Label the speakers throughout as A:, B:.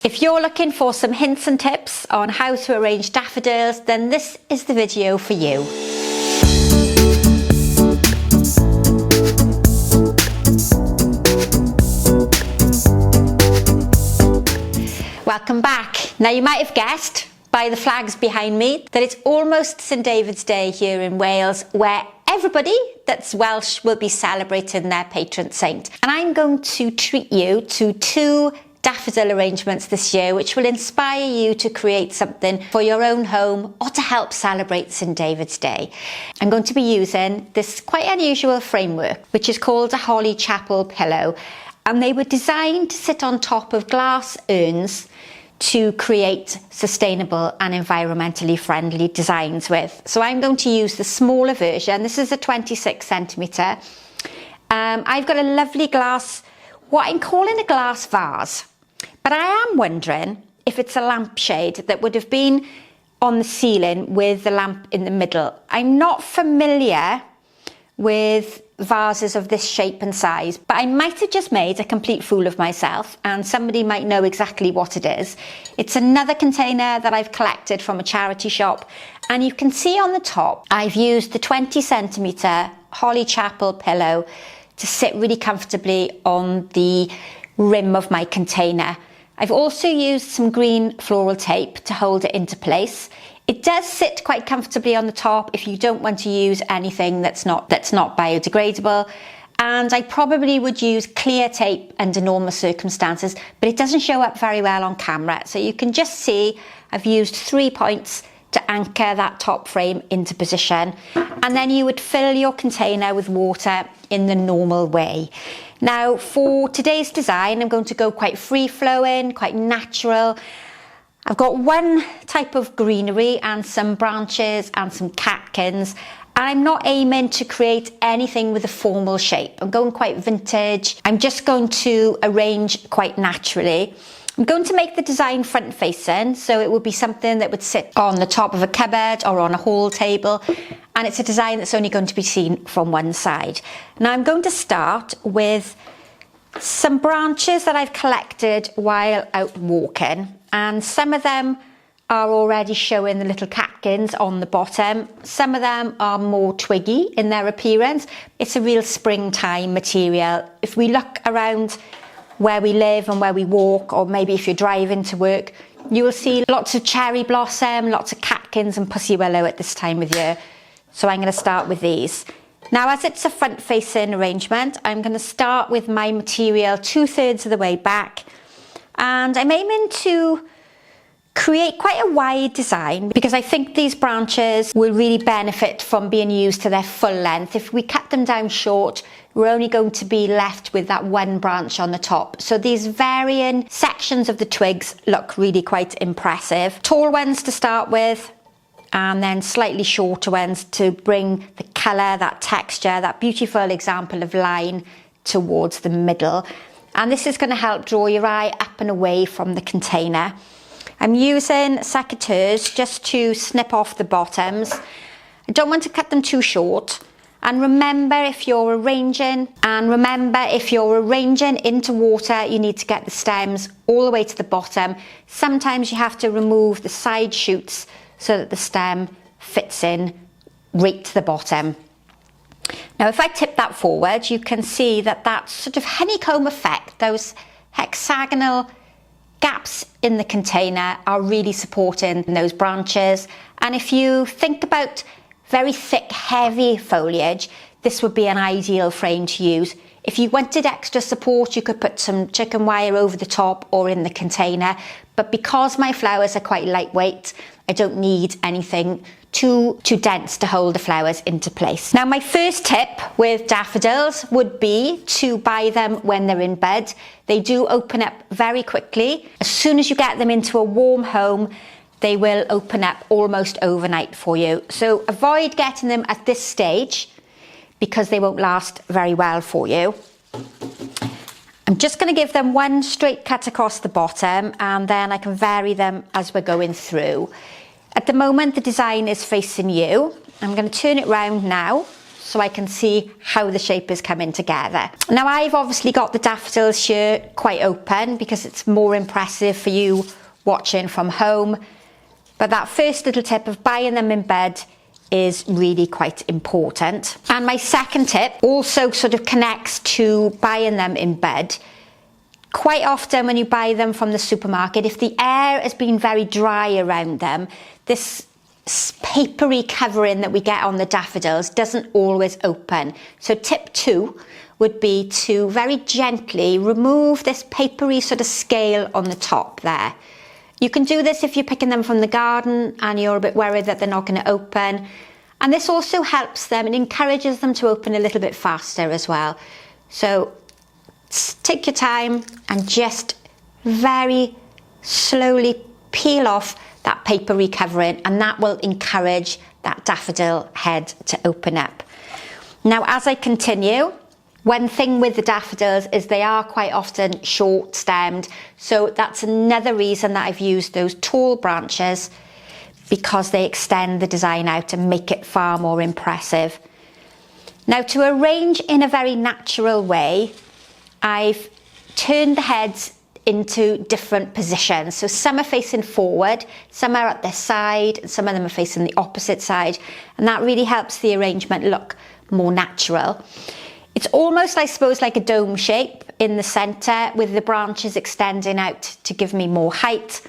A: If you're looking for some hints and tips on how to arrange daffodils, then this is the video for you. Welcome back. Now you might have guessed by the flags behind me that it's almost St David's Day here in Wales, where everybody that's Welsh will be celebrating their patron saint. And I'm going to treat you to 2 daffodil arrangements this year which will inspire you to create something for your own home or to help celebrate St David's Day. I'm going to be using this quite unusual framework which is called a holly chapel pillow, and they were designed to sit on top of glass urns to create sustainable and environmentally friendly designs with. So I'm going to use the smaller version. This is a 26 centimetre. I've got a lovely glass, what I'm calling a glass vase, but I am wondering if it's a lampshade that would have been on the ceiling with the lamp in the middle. I'm not familiar with vases of this shape and size, but I might have just made a complete fool of myself and somebody might know exactly what it is. It's another container that I've collected from a charity shop, and you can see on the top I've used the 20 centimetre holly chapel pillow to sit really comfortably on the rim of my container. I've also used some green floral tape to hold it into place. It does sit quite comfortably on the top if you don't want to use anything that's not biodegradable. And I probably would use clear tape under normal circumstances, but it doesn't show up very well on camera. So you can just see I've used 3 points to anchor that top frame into position. And then you would fill your container with water in the normal way. Now for today's design, I'm going to go quite free-flowing, quite natural. I've got one type of greenery and some branches and some catkins, and I'm not aiming to create anything with a formal shape. I'm going quite vintage. I'm just going to arrange quite naturally. I'm going to make the design front facing, so it would be something that would sit on the top of a cupboard or on a hall table, and it's a design that's only going to be seen from one side. Now I'm going to start with some branches that I've collected while out walking, and some of them are already showing the little catkins on the bottom. Some of them are more twiggy in their appearance. It's a real springtime material. If we look around where we live and where we walk, or maybe if you're driving to work, you will see lots of cherry blossom, lots of catkins and pussy willow at this time of year. So I'm going to start with these. Now, as it's a front facing arrangement, I'm going to start with my material 2/3 of the way back, and I'm aiming to create quite a wide design because I think these branches will really benefit from being used to their full length. If we cut them down short, we're only going to be left with that one branch on the top. So these varying sections of the twigs look really quite impressive. Tall ones to start with, and then slightly shorter ones to bring the colour, that texture, that beautiful example of line towards the middle. And this is going to help draw your eye up and away from the container. I'm using secateurs just to snip off the bottoms. I don't want to cut them too short. And remember, if you're arranging into water, you need to get the stems all the way to the bottom. Sometimes you have to remove the side shoots so that the stem fits in right to the bottom. Now, if I tip that forward, you can see that sort of honeycomb effect, those hexagonal gaps in the container are really supporting those branches. And if you think about very thick, heavy foliage, this would be an ideal frame to use. If you wanted extra support, you could put some chicken wire over the top or in the container. But because my flowers are quite lightweight, I don't need anything too dense to hold the flowers into place. Now, my first tip with daffodils would be to buy them when they're in bud. They do open up very quickly. As soon as you get them into a warm home, they will open up almost overnight for you. So avoid getting them at this stage because they won't last very well for you. I'm just going to give them one straight cut across the bottom, and then I can vary them as we're going through. At the moment, the design is facing you. I'm going to turn it round now so I can see how the shape is coming together. Now I've obviously got the daffodils here quite open because it's more impressive for you watching from home. But that first little tip of buying them in bud is really quite important. And my second tip also sort of connects to buying them in bud. Quite often when you buy them from the supermarket, if the air has been very dry around them, this papery covering that we get on the daffodils doesn't always open. So tip 2 would be to very gently remove this papery sort of scale on the top there. You can do this if you're picking them from the garden and you're a bit worried that they're not going to open. And this also helps them and encourages them to open a little bit faster as well. So take your time and just very slowly peel off that papery covering, and that will encourage that daffodil head to open up. Now, as I continue, one thing with the daffodils is they are quite often short stemmed, so that's another reason that I've used those tall branches, because they extend the design out and make it far more impressive. Now, to arrange in a very natural way, I've turned the heads into different positions. So some are facing forward, some are at their side, and some of them are facing the opposite side, and that really helps the arrangement look more natural. It's almost, I suppose, like a dome shape in the centre with the branches extending out to give me more height.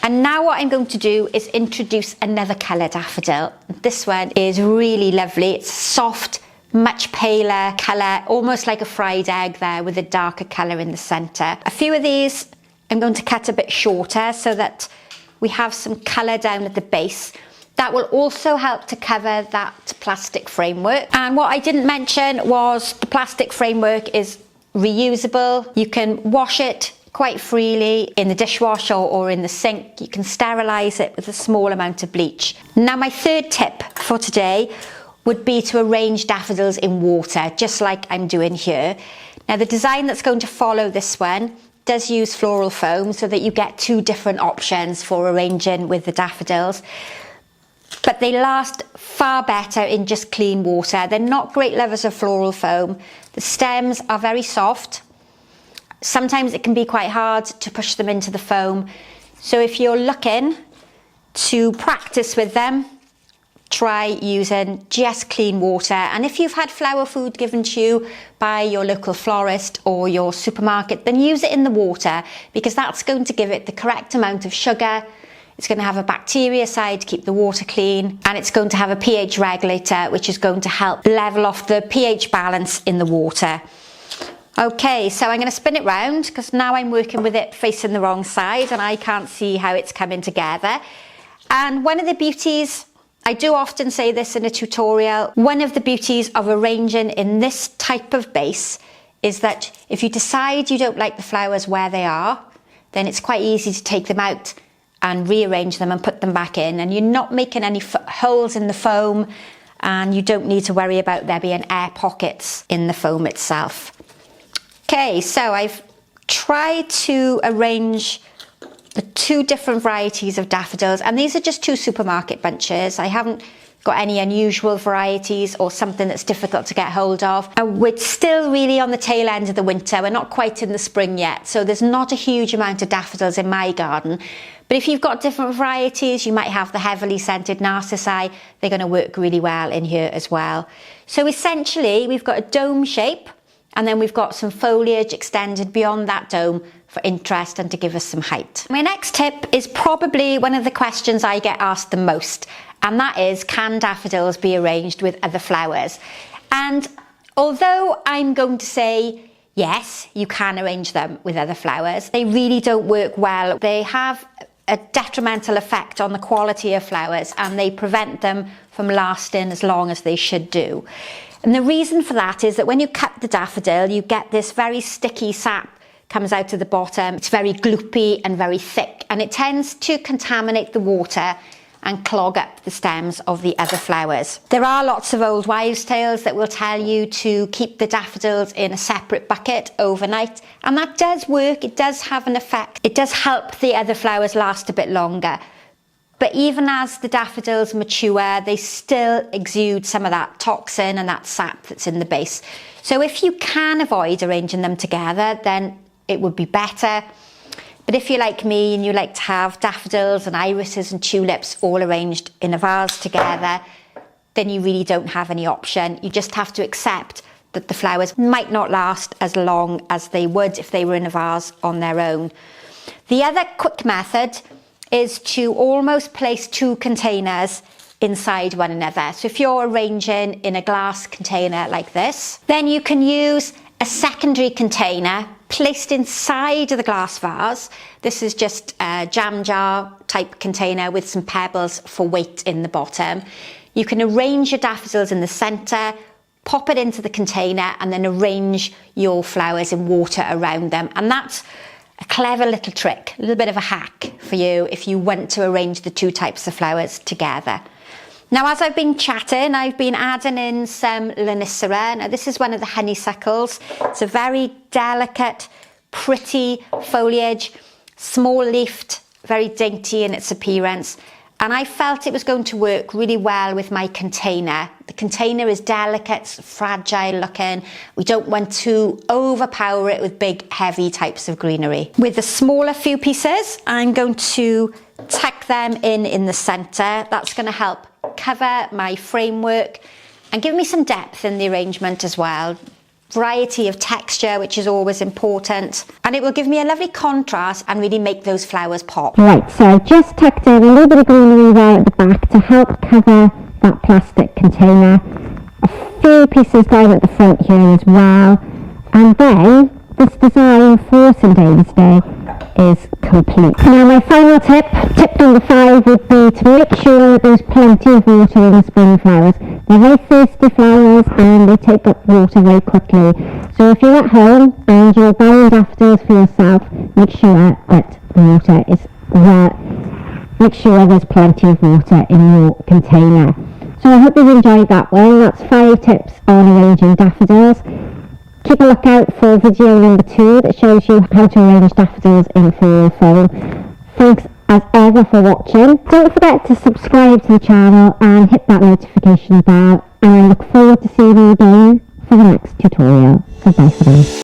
A: And now what I'm going to do is introduce another colour daffodil. This one is really lovely. It's soft, much paler colour, almost like a fried egg there with a darker colour in the centre. A few of these I'm going to cut a bit shorter so that we have some colour down at the base. That will also help to cover that plastic framework. And what I didn't mention was the plastic framework is reusable. You can wash it quite freely in the dishwasher or in the sink. You can sterilise it with a small amount of bleach. Now, my third tip for today would be to arrange daffodils in water, just like I'm doing here. Now, the design that's going to follow this one does use floral foam so that you get 2 different options for arranging with the daffodils. But they last far better in just clean water. They're not great lovers of floral foam. The stems are very soft. Sometimes it can be quite hard to push them into the foam. So if you're looking to practice with them, try using just clean water. And if you've had flower food given to you by your local florist or your supermarket, then use it in the water, because that's going to give it the correct amount of sugar. It's going to have a bactericide to keep the water clean, and it's going to have a pH regulator, which is going to help level off the pH balance in the water. Okay, so I'm going to spin it round because now I'm working with it facing the wrong side and I can't see how it's coming together. And one of the beauties, I do often say this in a tutorial, one of the beauties of arranging in this type of base is that if you decide you don't like the flowers where they are, then it's quite easy to take them out and rearrange them and put them back in, and you're not making any holes in the foam, and you don't need to worry about there being air pockets in the foam itself. Okay, so I've tried to arrange the 2 different varieties of daffodils, and these are just 2 supermarket bunches. I haven't got any unusual varieties or something that's difficult to get hold of. And we're still really on the tail end of the winter. We're not quite in the spring yet, so there's not a huge amount of daffodils in my garden. But if you've got different varieties, you might have the heavily scented narcissi. They're going to work really well in here as well. So essentially, we've got a dome shape, and then we've got some foliage extended beyond that dome for interest and to give us some height. My next tip is probably one of the questions I get asked the most, and that is, can daffodils be arranged with other flowers? And although I'm going to say yes, you can arrange them with other flowers, they really don't work well. They have a detrimental effect on the quality of flowers, and they prevent them from lasting as long as they should do. And the reason for that is that when you cut the daffodil, you get this very sticky sap comes out of the bottom. It's very gloopy and very thick, and it tends to contaminate the water and clog up the stems of the other flowers. There are lots of old wives' tales that will tell you to keep the daffodils in a separate bucket overnight, and that does work. It does have an effect. It does help the other flowers last a bit longer. But even as the daffodils mature, they still exude some of that toxin and that sap that's in the base. So if you can avoid arranging them together, then it would be better. But if you're like me and you like to have daffodils and irises and tulips all arranged in a vase together, then you really don't have any option. You just have to accept that the flowers might not last as long as they would if they were in a vase on their own. The other quick method is to almost place two containers inside one another. So if you're arranging in a glass container like this, then you can use a secondary container placed inside of the glass vase. This is just a jam jar type container with some pebbles for weight in the bottom. You can arrange your daffodils in the centre, pop it into the container, and then arrange your flowers in water around them. And that's a clever little trick, a little bit of a hack for you if you want to arrange the two types of flowers together. Now, as I've been chatting, I've been adding in some Lonicera. Now, this is one of the honeysuckles. It's a very delicate, pretty foliage, small leafed, very dainty in its appearance. And I felt it was going to work really well with my container. The container is delicate, it's fragile looking. We don't want to overpower it with big, heavy types of greenery. With the smaller few pieces, I'm going to tuck them in the centre. That's going to help cover my framework and give me some depth in the arrangement as well. Variety of texture, which is always important, and it will give me a lovely contrast and really make those flowers pop.
B: Right, so I've just tucked in a little bit of greenery there at the back to help cover that plastic container. A few pieces down at the front here as well, and then this design for St David's Day is complete. Now my final tip number 5 would be to make sure that there's plenty of water in the spring flowers. They're very thirsty flowers and they take up water very quickly. So if you're at home and you're buying daffodils for yourself, make sure that the water is there. Make sure there's plenty of water in your container. So I hope you've enjoyed that one. That's 5 tips on arranging daffodils. Keep a lookout for video number 2 that shows you how to arrange daffodils in floral foam. Thanks as ever for watching. Don't forget to subscribe to the channel and hit that notification bell, and I look forward to seeing you again for the next tutorial. Goodbye for now.